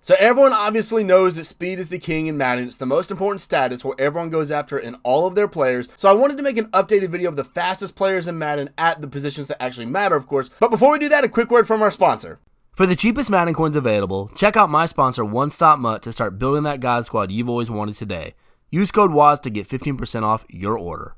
So everyone obviously knows that speed is the king in Madden. It's the most important stat. It's what everyone goes after in all of their players. So I wanted to make an updated video of the fastest players in Madden at the positions that actually matter, of course. But before we do that, a quick word from our sponsor. For the cheapest Madden coins available, check out my sponsor, One Stop Mutt, to start building that God Squad you've always wanted today. Use code WAZ to get 15% off your order.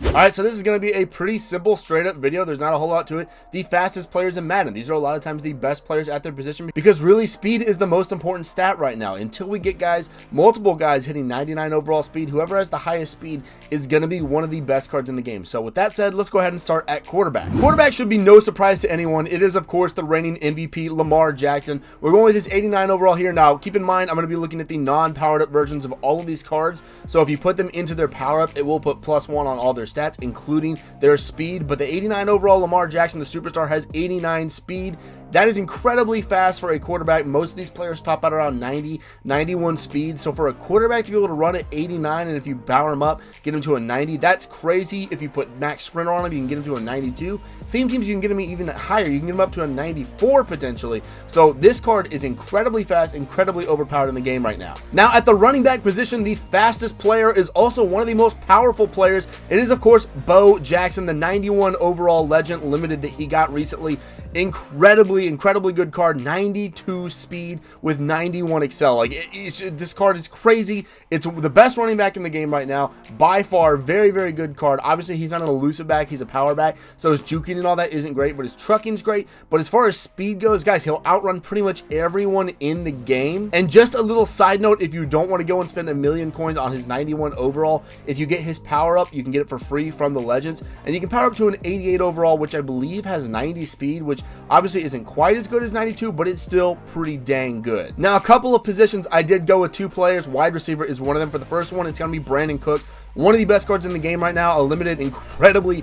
Alright, so this is going to be a pretty simple, straight up video. There's not a whole lot to it. The fastest players in Madden. These are a lot of times the best players at their position because really speed is the most important stat right now. Until we get guys, multiple guys hitting 99 overall speed, whoever has the highest speed is going to be one of the best cards in the game. So with that said, let's go ahead and start at quarterback. Quarterback should be no surprise to anyone. It is, of course, the reigning MVP, Lamar Jackson. We're going with his 89 overall here. Now, keep in mind, I'm going to be looking at the non-powered up versions of all of these cards. So if you put them into their power up, it will put +1 on all their stats, including their speed. But the 89 overall Lamar Jackson, the superstar, has 89 speed. That is incredibly fast for a quarterback. Most of these players top out around 90, 91 speed. So for a quarterback to be able to run at 89, and if you power him up, get him to a 90, that's crazy. If you put max sprinter on him, you can get him to a 92. Theme teams, you can get him even higher. You can get him up to a 94 potentially. So this card is incredibly fast, incredibly overpowered in the game right now. Now at the running back position, the fastest player is also one of the most powerful players. It is, of course, Bo Jackson, the 91 overall legend limited that he got recently. Incredibly good card. 92 speed with 91 excel. Like this card is crazy. It's the best running back in the game right now by far. Very good card. Obviously he's not an elusive back, he's a power back, so his juking and all that isn't great, but his trucking's great. But as far as speed goes, guys, he'll outrun pretty much everyone in the game. And just a little side note, if you don't want to go and spend 1,000,000 coins on his 91 overall, if you get his power up, you can get it for free from the legends, and you can power up to an 88 overall, which I believe has 90 speed, which obviously isn't quite as good as 92, but it's still pretty dang good. Now, a couple of positions, I did go with two players. Wide receiver is one of them. For the first one, it's going to be Brandon Cooks. One of the best cards in the game right now, a limited, incredibly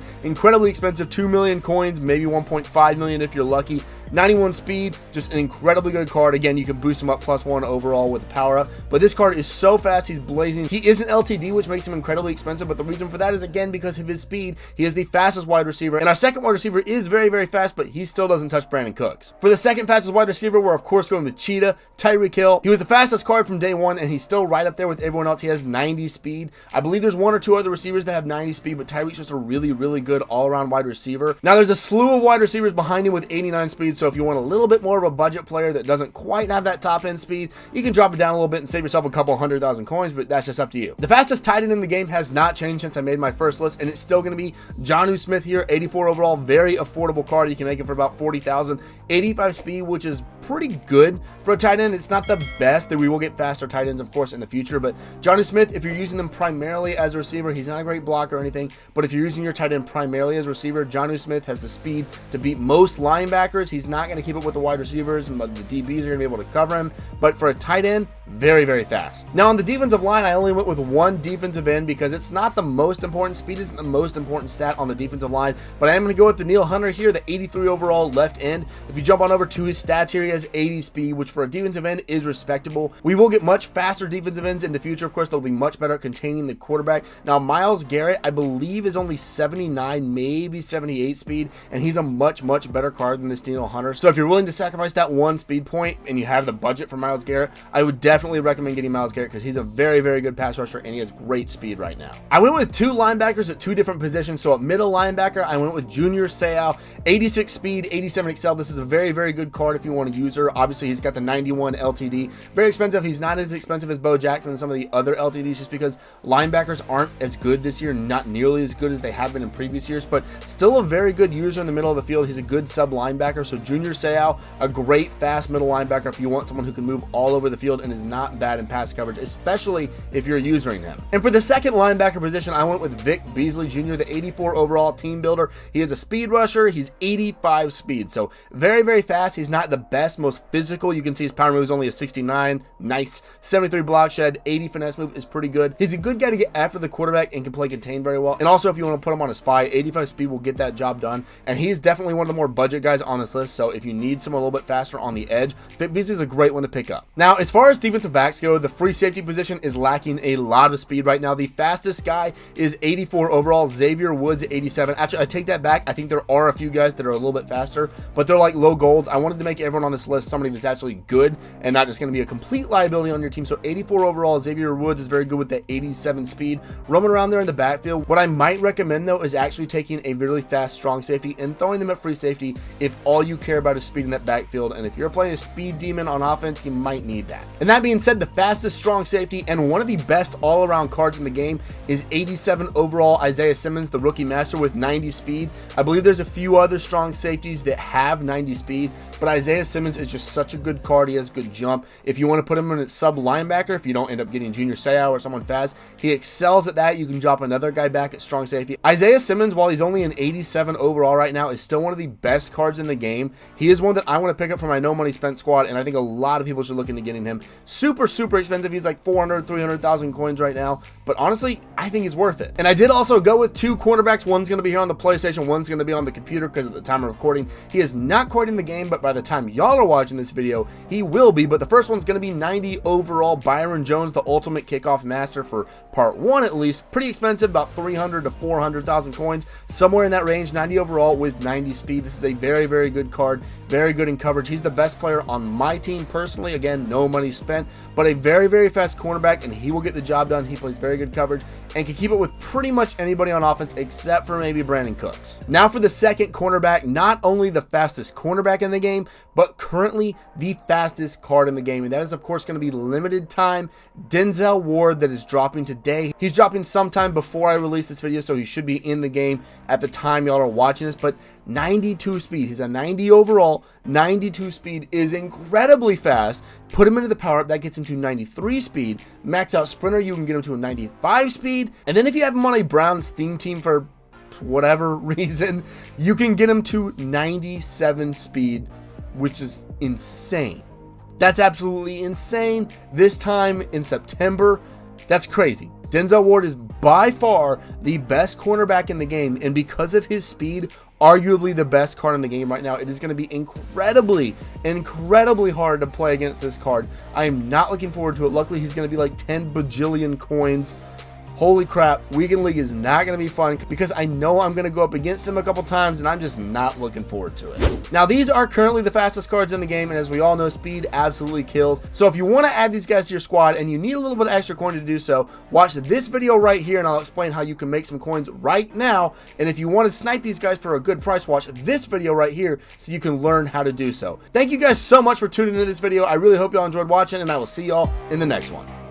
expensive 2 million coins, maybe 1.5 million if you're lucky. 91 speed, just an incredibly good card. Again, you can boost him up +1 overall with the power up, but this card is so fast, he's blazing. He is an LTD, which makes him incredibly expensive, but the reason for that is, again, because of his speed. He is the fastest wide receiver, and our second wide receiver is very fast, but he still doesn't touch Brandon Cooks. For the second fastest wide receiver, we're of course going with Cheetah, Tyreek Hill. He was the fastest card from day one, and he's still right up there with everyone else. He has 90 speed. I believe there's one or two other receivers that have 90 speed, but Tyreek's just a really good all-around wide receiver. Now, there's a slew of wide receivers behind him with 89 speed, so if you want a little bit more of a budget player that doesn't quite have that top end speed, you can drop it down a little bit and save yourself a couple 100,000 coins, but that's just up to you. The fastest tight end in the game has not changed since I made my first list, and it's still going to be Jonnu Smith here, 84 overall, very affordable card. You can make it for about 40,000, 85 speed, which is pretty good for a tight end. It's not the best, that we will get faster tight ends, of course, in the future, but Jonnu Smith, if you're using them primarily as a receiver, he's not a great blocker or anything, but if you're using your tight end primarily as a receiver, Jonnu Smith has the speed to beat most linebackers. He's not going to keep up with the wide receivers, but the DBs are going to be able to cover him, but for a tight end, very fast. Now on the defensive line, I only went with one defensive end because it's not the most important. Speed isn't the most important stat on the defensive line, but I am going to go with Danielle Hunter here, the 83 overall left end. If you jump on over to his stats here, he has 80 speed, which for a defensive end is respectable. We will get much faster defensive ends in the future. Of course, they'll be much better at containing the quarterback. Now, Myles Garrett, I believe, is only 79, maybe 78 speed, and he's a much better card than this Danielle Hunter. So if you're willing to sacrifice that one speed point and you have the budget for Myles Garrett, I would definitely recommend getting Myles Garrett because he's a very good pass rusher and he has great speed right now. I went with two linebackers at two different positions. So at middle linebacker, I went with Junior Seau, 86 speed, 87 excel. This is a very good card if you want to use her. Obviously, he's got the 91 LTD. Very expensive. He's not as expensive as Bo Jackson and some of the other LTDs just because linebackers aren't as good this year, not nearly as good as they have been in previous years, but still a very good user in the middle of the field. He's a good sub linebacker. So Junior Seau, a great fast middle linebacker if you want someone who can move all over the field and is not bad in pass coverage, especially if you're using him. And for the second linebacker position, I went with Vic Beasley Jr., the 84 overall team builder. He is a speed rusher. He's 85 speed, so very fast. He's not the best, most physical. You can see his power move is only a 69. Nice. 73 block shed, 80 finesse move is pretty good. He's a good guy to get after after the quarterback and can play contain very well. And also, if you want to put him on a spy, 85 speed will get that job done. And he's definitely one of the more budget guys on this list. So if you need someone a little bit faster on the edge, Vic Beasley is a great one to pick up. Now, as far as defensive backs go, the free safety position is lacking a lot of speed right now. The fastest guy is 84 overall. Xavier Woods at 87. Actually, I take that back. I think there are a few guys that are a little bit faster, but they're like low golds. I wanted to make everyone on this list somebody that's actually good and not just going to be a complete liability on your team. So 84 overall. Xavier Woods is very good with that 87 speed. Roaming around there in the backfield. What I might recommend though is actually taking a really fast strong safety and throwing them at free safety if all you care about is speed in that backfield. And if you're playing a speed demon on offense, you might need that. And that being said, the fastest strong safety and one of the best all-around cards in the game is 87 overall Isaiah Simmons, the rookie master with 90 speed. I believe there's a few other strong safeties that have 90 speed, but Isaiah Simmons is just such a good card. He has good jump. If you want to put him in a sub linebacker, if you don't end up getting Junior Seau or someone fast, he excels at that. You can drop another guy back at strong safety. Isaiah Simmons, while he's only an 87 overall right now, is still one of the best cards in the game. He is one that I want to pick up for my no money spent squad, and I think a lot of people should look into getting him. Super expensive. He's like 400, 300,000 coins right now, but honestly, I think he's worth it. And I did also go with two cornerbacks. One's going to be here on the PlayStation, one's going to be on the computer because at the time of recording, he is not quite in the game, but by the time y'all are watching this video, he will be. But the first one's going to be 90 overall Byron Jones, the ultimate kickoff master for part 1 at least. Pretty expensive, about 300 to 400,000 coins, somewhere in that range. 90 overall with 90 speed. This is a very good card, very good in coverage. He's the best player on my team personally. Again, no money spent, but a very fast cornerback, and he will get the job done. He plays very good coverage and can keep it with pretty much anybody on offense except for maybe Brandon Cooks. Now for the second cornerback, not only the fastest cornerback in the game, but currently the fastest card in the game, and that is of course going to be limited time Denzel Ward that is dropping today. He's dropping sometime before I release this video, so he should be in the game at the time y'all are watching this. But 92 speed, he's a 90 overall. 92 speed is incredibly fast. Put him into the power up, that gets him to 93 speed. Max out sprinter, you can get him to a 95 speed, and then if you have him on a Browns theme team for whatever reason, you can get him to 97 speed, which is insane. That's absolutely insane. This time in September, that's crazy. Denzel Ward is by far the best cornerback in the game, and because of his speed, arguably the best card in the game right now. It is going to be incredibly hard to play against this card. I am not looking forward to it. Luckily, he's going to be like 10 bajillion coins. Holy crap, Weekend League is not going to be fun because I know I'm going to go up against him a couple times, and I'm just not looking forward to it. Now, these are currently the fastest cards in the game, and as we all know, speed absolutely kills. So if you want to add these guys to your squad and you need a little bit of extra coin to do so, watch this video right here, and I'll explain how you can make some coins right now. And if you want to snipe these guys for a good price, watch this video right here so you can learn how to do so. Thank you guys so much for tuning into this video. I really hope y'all enjoyed watching, and I will see y'all in the next one.